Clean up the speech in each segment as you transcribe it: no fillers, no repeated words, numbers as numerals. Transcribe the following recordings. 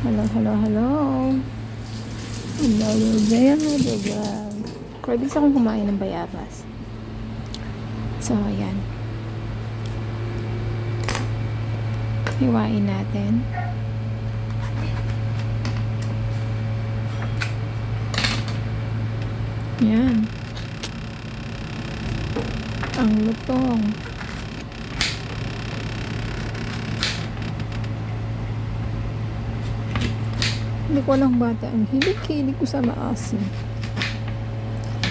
Hello, hello, hello. Another day, another vlog. Cravings akong kumain ng bayabas. So, ayan. Hiwain natin. Ayan. Ang lutong. Hindi ko lang bata. Ang hilig-hilig ko sa maasim.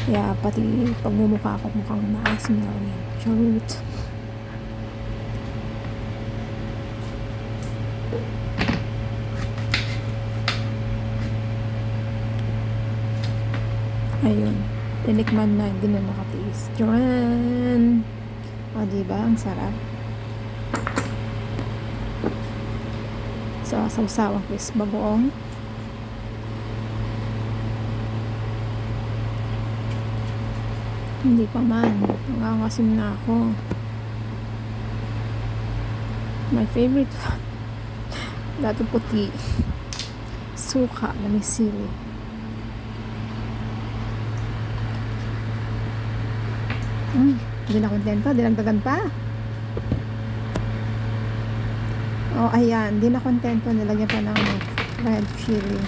Kaya pati pagmumukha ko mukhang maasim na rin. Charot. Ayun. Tinikman na, hindi na nakatiis. Joran! O, diba? Ang sarap. So, sawsawang ko is bagoong. Hindi pa man. Nangangasim na ako. My favorite dato puti. Suka na may sili. Hindi na kontento. Dinagdagan pa. Oh, ayan. Hindi na kontento. Nilagyan pa ng red chili.